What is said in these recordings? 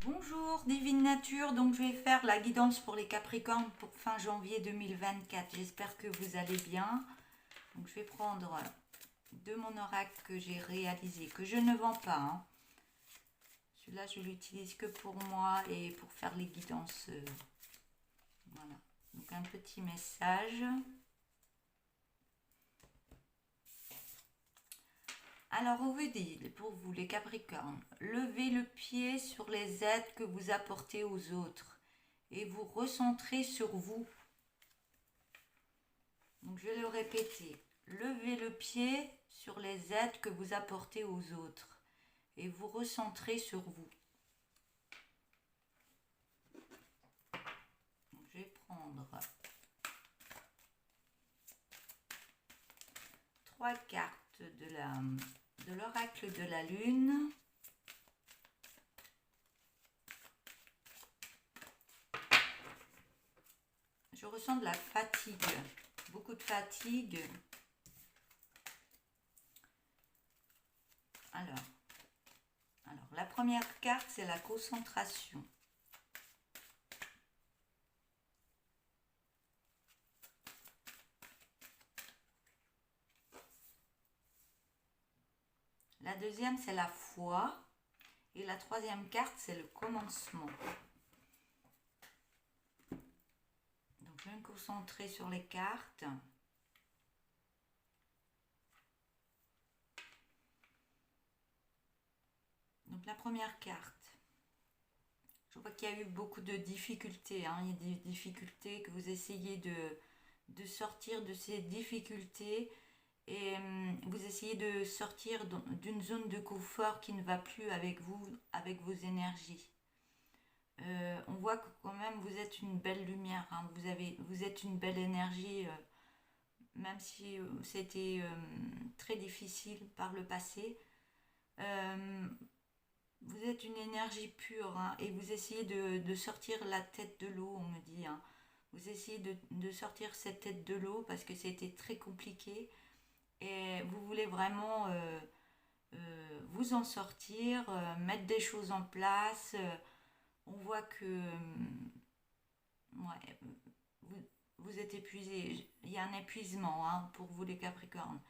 Bonjour Divine Nature, donc je vais faire la guidance pour les Capricornes pour fin janvier 2024. J'espère que vous allez bien. Donc je vais prendre de mon oracle que j'ai réalisé, que je ne vends pas, hein. Celui-là je l'utilise que pour moi et pour faire les guidances. Voilà, donc un petit message. Alors, on vous dit, pour vous les Capricornes, levez le pied sur les aides que vous apportez aux autres et vous recentrez sur vous. Donc, je vais le répéter. Levez le pied sur les aides que vous apportez aux autres et vous recentrez sur vous. Donc, je vais prendre 3 cartes de l'oracle de la lune. Je ressens de la fatigue, beaucoup de fatigue. Alors, la première carte, c'est la concentration. La deuxième, c'est la foi. Et la troisième carte, c'est le commencement. Donc, je vais me concentrer sur les cartes. Donc, la première carte. Je vois qu'il y a eu beaucoup de difficultés, hein. Il y a des difficultés que vous essayez de sortir de ces difficultés. Et vous essayez de sortir d'une zone de confort qui ne va plus avec vous, avec vos énergies. On voit que quand même vous êtes une belle lumière, hein. Vous êtes une belle énergie, même si c'était très difficile par le passé. Vous êtes une énergie pure, hein, et vous essayez de sortir la tête de l'eau, on me dit, hein. Vous essayez de sortir cette tête de l'eau parce que c'était très compliqué et vous voulez vraiment vous en sortir, mettre des choses en place. On voit que ouais, vous, vous êtes épuisé. Il y a un épuisement, hein, pour vous les Capricornes.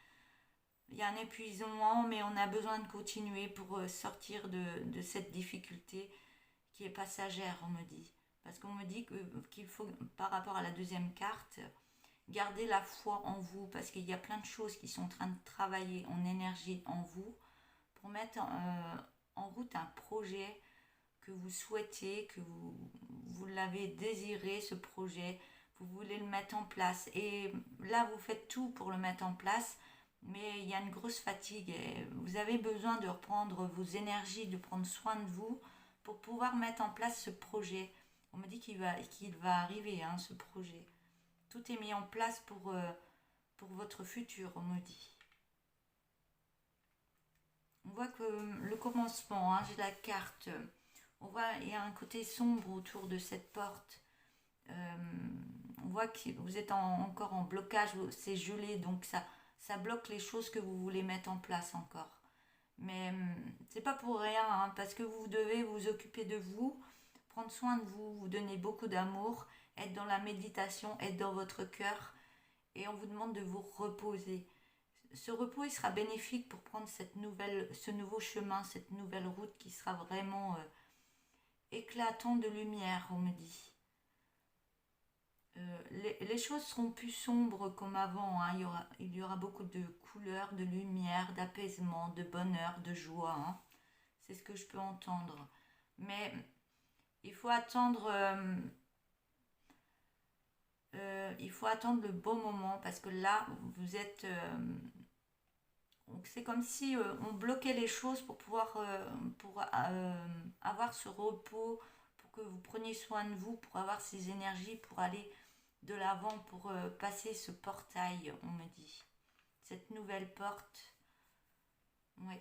Il y a un épuisement, mais on a besoin de continuer pour sortir de cette difficulté qui est passagère, on me dit. Parce qu'on me dit qu'il faut, par rapport à la deuxième carte, garder la foi en vous, parce qu'il y a plein de choses qui sont en train de travailler en énergie en vous pour mettre en route un projet que vous souhaitez, que vous l'avez désiré, ce projet, vous voulez le mettre en place. Et là, vous faites tout pour le mettre en place, mais il y a une grosse fatigue. Et vous avez besoin de reprendre vos énergies, de prendre soin de vous pour pouvoir mettre en place ce projet. On me dit qu'il va arriver, hein, ce projet. Tout est mis en place pour votre futur, on me dit. On voit que le commencement, hein, j'ai la carte. On voit qu'il y a un côté sombre autour de cette porte. Euh, on voit que vous êtes encore en blocage, c'est gelé, donc ça bloque les choses que vous voulez mettre en place encore. Mais c'est pas pour rien, hein, parce que vous devez vous occuper de vous, prendre soin de vous, vous donner beaucoup d'amour, être dans la méditation, être dans votre cœur, et on vous demande de vous reposer. Ce repos, il sera bénéfique pour prendre ce nouveau chemin, cette nouvelle route qui sera vraiment éclatant de lumière, on me dit. Les choses seront plus sombres comme avant, hein. Il y aura beaucoup de couleurs, de lumière, d'apaisement, de bonheur, de joie, hein. C'est ce que je peux entendre. Mais il faut attendre, il faut attendre le bon moment parce que là, vous êtes. Donc c'est comme si on bloquait les choses pour pouvoir avoir ce repos, pour que vous preniez soin de vous, pour avoir ces énergies, pour aller de l'avant, pour passer ce portail, on me dit. Cette nouvelle porte. Oui.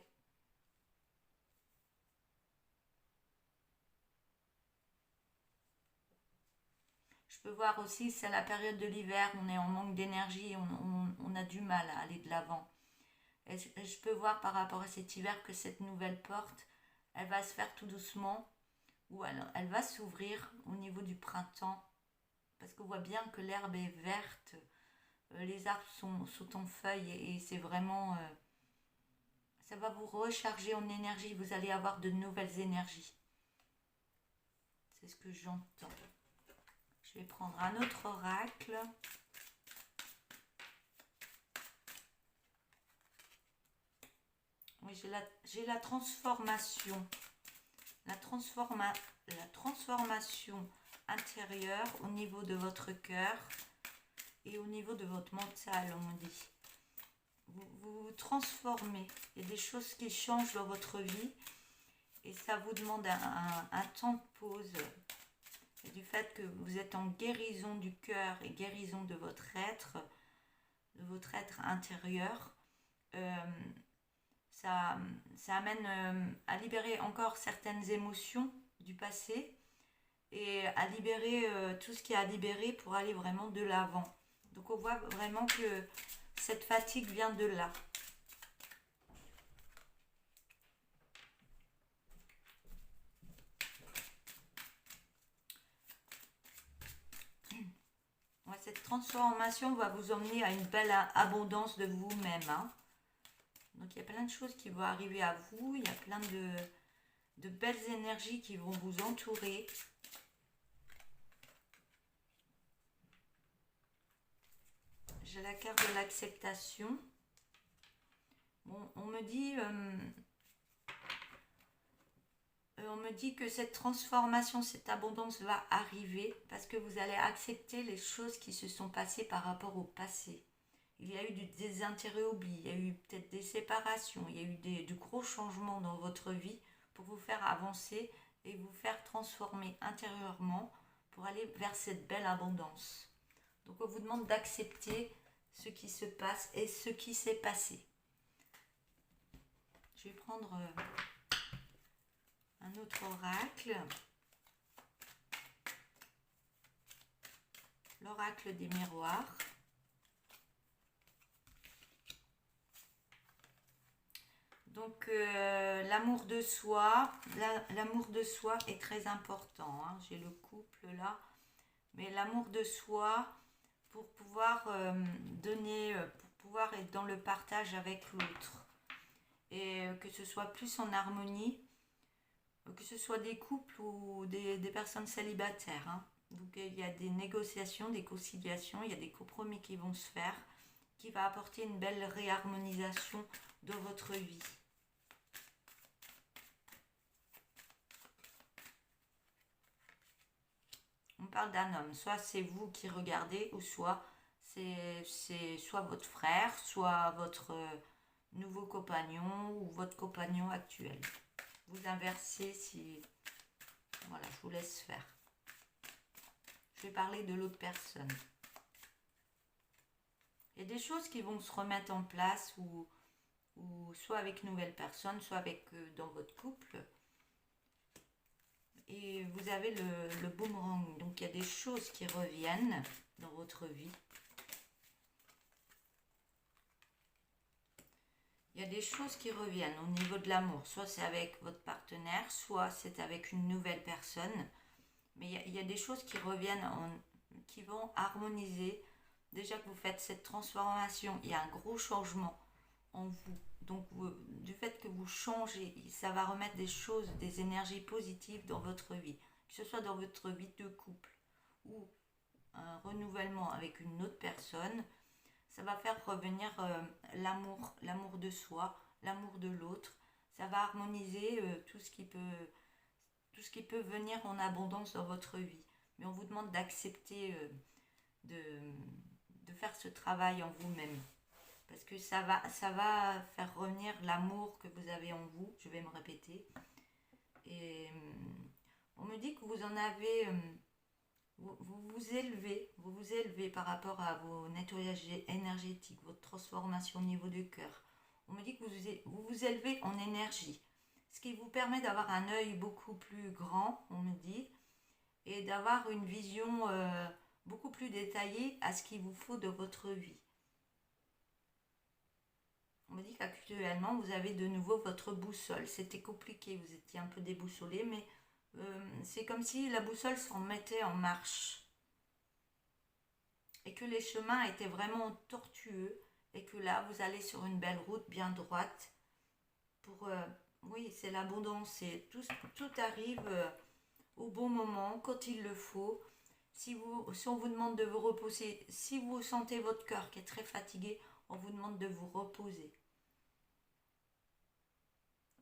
Je peux voir aussi, c'est la période de l'hiver, on est en manque d'énergie, on a du mal à aller de l'avant. Et je peux voir par rapport à cet hiver que cette nouvelle porte, elle va se faire tout doucement ou elle va s'ouvrir au niveau du printemps, parce qu'on voit bien que l'herbe est verte, les arbres sont en feuilles et c'est vraiment... ça va vous recharger en énergie, vous allez avoir de nouvelles énergies. C'est ce que j'entends. Je vais prendre un autre oracle. Oui, j'ai la transformation. La transformation intérieure au niveau de votre cœur et au niveau de votre mental, on me dit. Vous vous transformez. Il y a des choses qui changent dans votre vie et ça vous demande un temps de pause. Et du fait que vous êtes en guérison du cœur et guérison de votre être intérieur, ça amène à libérer encore certaines émotions du passé et à libérer tout ce qui est à libérer pour aller vraiment de l'avant. Donc on voit vraiment que cette fatigue vient de là. Ouais, cette transformation va vous emmener à une belle abondance de vous-même. Hein. Donc il y a plein de choses qui vont arriver à vous, il y a plein de belles énergies qui vont vous entourer. J'ai la carte de l'acceptation. Bon, on me dit que cette transformation, cette abondance va arriver parce que vous allez accepter les choses qui se sont passées par rapport au passé. Il y a eu des intérêts oubliés, il y a eu peut-être des séparations, il y a eu de gros changements dans votre vie pour vous faire avancer et vous faire transformer intérieurement pour aller vers cette belle abondance. Donc on vous demande d'accepter ce qui se passe et ce qui s'est passé. Je vais prendre un autre oracle. L'oracle des miroirs. Donc l'amour de soi, l'amour de soi est très important. Hein. J'ai le couple là, mais l'amour de soi pour pouvoir donner, pour pouvoir être dans le partage avec l'autre et que ce soit plus en harmonie, que ce soit des couples ou des personnes célibataires. Hein. Donc il y a des négociations, des conciliations, il y a des compromis qui vont se faire, qui va apporter une belle réharmonisation dans votre vie. On parle d'un homme, soit c'est vous qui regardez, ou soit c'est soit votre frère, soit votre nouveau compagnon ou votre compagnon actuel. Vous inversez si... Voilà, je vous laisse faire. Je vais parler de l'autre personne. Il y a des choses qui vont se remettre en place ou soit avec une nouvelle personne, soit avec dans votre couple. Et vous avez le boomerang. Donc il y a des choses qui reviennent dans votre vie. Il y a des choses qui reviennent au niveau de l'amour. Soit c'est avec votre partenaire, soit c'est avec une nouvelle personne. Mais il y a des choses qui reviennent, qui vont harmoniser. Déjà que vous faites cette transformation, il y a un gros changement en vous. Donc du fait que vous changez, ça va remettre des choses, des énergies positives dans votre vie. Que ce soit dans votre vie de couple ou un renouvellement avec une autre personne, ça va faire revenir l'amour de soi, l'amour de l'autre. Ça va harmoniser tout ce qui peut venir en abondance dans votre vie. Mais on vous demande d'accepter de faire ce travail en vous-même. Parce que ça va faire revenir l'amour que vous avez en vous. Je vais me répéter. Et on me dit que vous en avez... vous vous élevez par rapport à vos nettoyages énergétiques, votre transformation au niveau du cœur. On me dit que vous vous élevez en énergie. Ce qui vous permet d'avoir un œil beaucoup plus grand, on me dit, et d'avoir une vision beaucoup plus détaillée à ce qu'il vous faut de votre vie. On me dit qu'actuellement, vous avez de nouveau votre boussole. C'était compliqué, vous étiez un peu déboussolé, mais C'est comme si la boussole s'en mettait en marche et que les chemins étaient vraiment tortueux et que là, vous allez sur une belle route bien droite pour... oui, c'est l'abondance, tout arrive au bon moment, quand il le faut. Si on vous demande de vous reposer, si vous sentez votre cœur qui est très fatigué, on vous demande de vous reposer.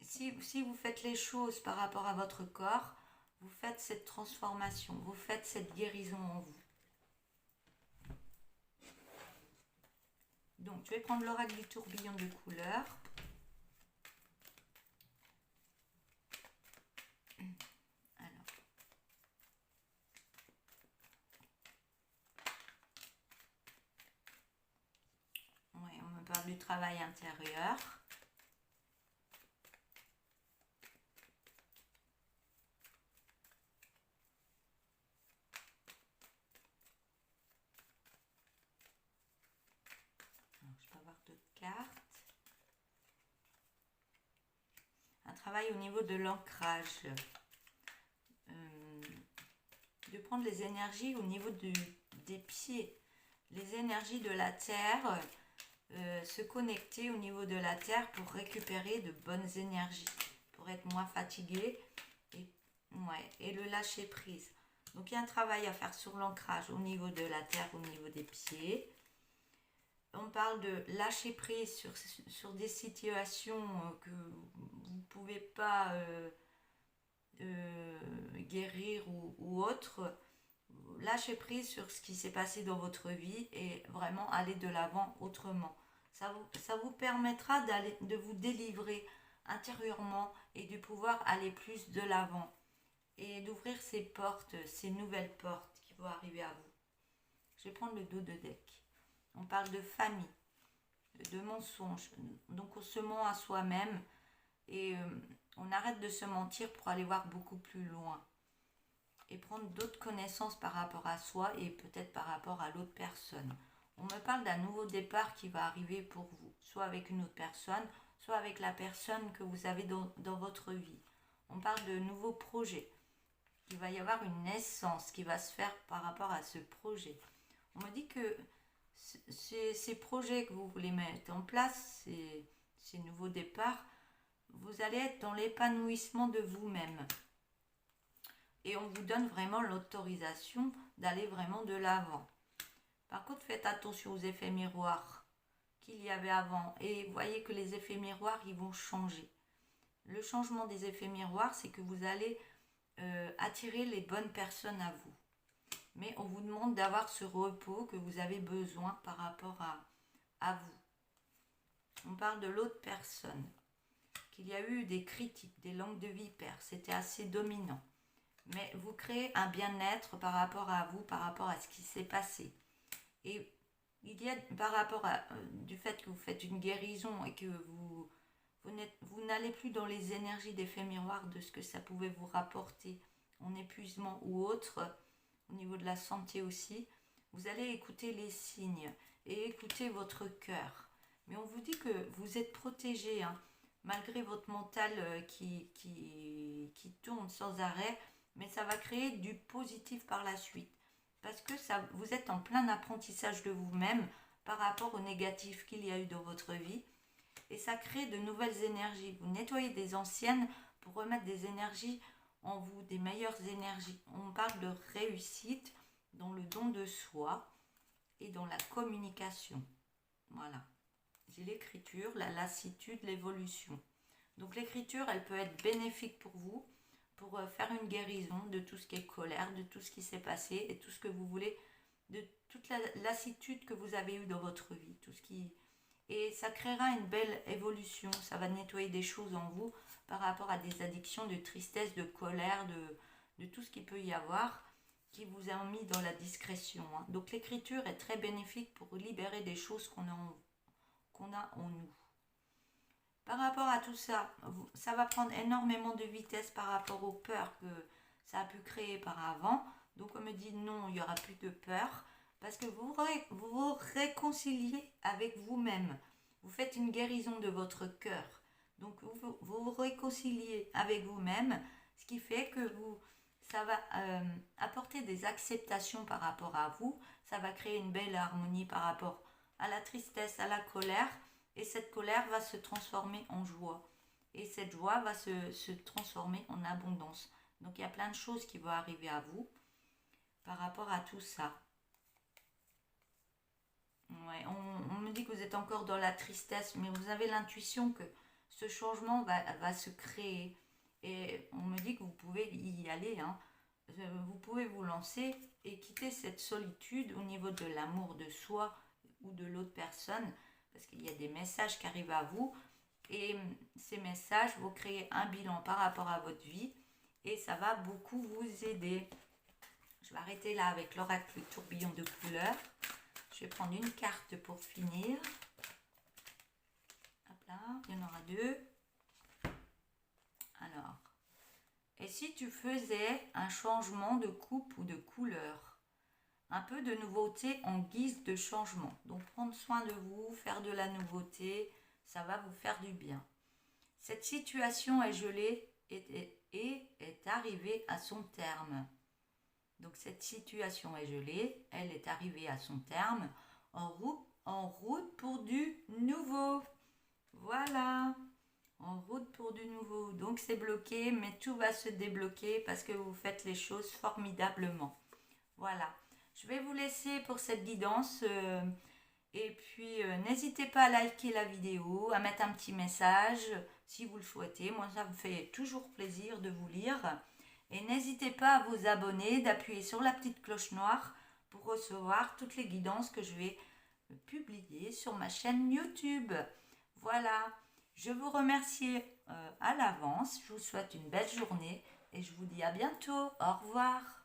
Si vous faites les choses par rapport à votre corps, vous faites cette transformation, vous faites cette guérison en vous. Donc, je vais prendre l'oracle du tourbillon de couleurs. Alors, ouais, on me parle du travail intérieur. Alors, je peux avoir d'autres cartes. Un travail au niveau de l'ancrage. De prendre les énergies au niveau des pieds. Les énergies de la terre. Se connecter au niveau de la terre pour récupérer de bonnes énergies. Pour être moins fatigué. Et le lâcher prise. Donc il y a un travail à faire sur l'ancrage au niveau de la terre, au niveau des pieds. On parle de lâcher prise sur des situations que vous ne pouvez pas guérir ou autre. Lâcher prise sur ce qui s'est passé dans votre vie et vraiment aller de l'avant autrement. Ça vous permettra de vous délivrer intérieurement et de pouvoir aller plus de l'avant et d'ouvrir ces portes, ces nouvelles portes qui vont arriver à vous. Je vais prendre le dos de deck. On parle de famille, de mensonges. Donc on se ment à soi-même et on arrête de se mentir pour aller voir beaucoup plus loin et prendre d'autres connaissances par rapport à soi et peut-être par rapport à l'autre personne. On me parle d'un nouveau départ qui va arriver pour vous, soit avec une autre personne, soit avec la personne que vous avez dans votre vie. On parle de nouveaux projets. Il va y avoir une naissance qui va se faire par rapport à ce projet. On me dit que ces projets que vous voulez mettre en place, ces nouveaux départs, vous allez être dans l'épanouissement de vous-même. Et on vous donne vraiment l'autorisation d'aller vraiment de l'avant. Par contre, faites attention aux effets miroirs qu'il y avait avant. Et voyez que les effets miroirs, ils vont changer. Le changement des effets miroirs, c'est que vous allez attirer les bonnes personnes à vous. Mais on vous demande d'avoir ce repos que vous avez besoin par rapport à vous. On parle de l'autre personne. Qu'il y a eu des critiques, des langues de vipère. C'était assez dominant. Mais vous créez un bien-être par rapport à vous, par rapport à ce qui s'est passé. Et il y a par rapport du fait que vous faites une guérison et que vous n'allez plus dans les énergies d'effet miroir de ce que ça pouvait vous rapporter en épuisement ou autre, au niveau de la santé aussi, vous allez écouter les signes et écouter votre cœur. Mais on vous dit que vous êtes protégé, hein, malgré votre mental qui tourne sans arrêt, mais ça va créer du positif par la suite. Parce que vous êtes en plein apprentissage de vous-même par rapport au négatif qu'il y a eu dans votre vie. Et ça crée de nouvelles énergies. Vous nettoyez des anciennes pour remettre des énergies en vous, des meilleures énergies. On parle de réussite dans le don de soi et dans la communication. Voilà. J'ai l'écriture, la lassitude, l'évolution. Donc l'écriture, elle peut être bénéfique pour vous, pour faire une guérison de tout ce qui est colère, de tout ce qui s'est passé et tout ce que vous voulez, de toute la lassitude que vous avez eue dans votre vie, tout ce qui... Et ça créera une belle évolution, ça va nettoyer des choses en vous par rapport à des addictions de tristesse, de colère, de tout ce qu'il peut y avoir qui vous a mis dans la discrétion. Hein. Donc l'écriture est très bénéfique pour libérer des choses qu'on a en nous. Par rapport à tout ça, ça va prendre énormément de vitesse par rapport aux peurs que ça a pu créer par avant. Donc on me dit non, il n'y aura plus de peur. Parce que vous vous réconciliez avec vous-même. Vous faites une guérison de votre cœur. Donc vous vous réconciliez avec vous-même Ce qui fait que ça va apporter des acceptations par rapport à vous, ça va créer une belle harmonie par rapport à la tristesse, à la colère, et cette colère va se transformer en joie. Et cette joie va se transformer en abondance. Donc il y a plein de choses qui vont arriver à vous par rapport à tout ça. Ouais, on me dit que vous êtes encore dans la tristesse, mais vous avez l'intuition que ce changement va se créer. Et on me dit que vous pouvez y aller, hein. Vous pouvez vous lancer et quitter cette solitude au niveau de l'amour de soi ou de l'autre personne, parce qu'il y a des messages qui arrivent à vous, et ces messages vont créer un bilan par rapport à votre vie, et ça va beaucoup vous aider. Je vais arrêter là avec l'oracle tourbillon de couleurs. Je vais prendre une carte pour finir. Hop là, il y en aura deux. Alors, et si tu faisais un changement de coupe ou de couleur? Un peu de nouveauté en guise de changement. Donc prendre soin de vous, faire de la nouveauté, ça va vous faire du bien. Cette situation est gelée et est arrivée à son terme. Donc cette situation est gelée, elle est arrivée à son terme, en route pour du nouveau. Voilà, en route pour du nouveau. Donc c'est bloqué, mais tout va se débloquer parce que vous faites les choses formidablement. Voilà, je vais vous laisser pour cette guidance. Et puis n'hésitez pas à liker la vidéo, à mettre un petit message si vous le souhaitez. Moi ça me fait toujours plaisir de vous lire. Et n'hésitez pas à vous abonner, d'appuyer sur la petite cloche noire pour recevoir toutes les guidances que je vais publier sur ma chaîne YouTube. Voilà, je vous remercie à l'avance, je vous souhaite une belle journée et je vous dis à bientôt. Au revoir.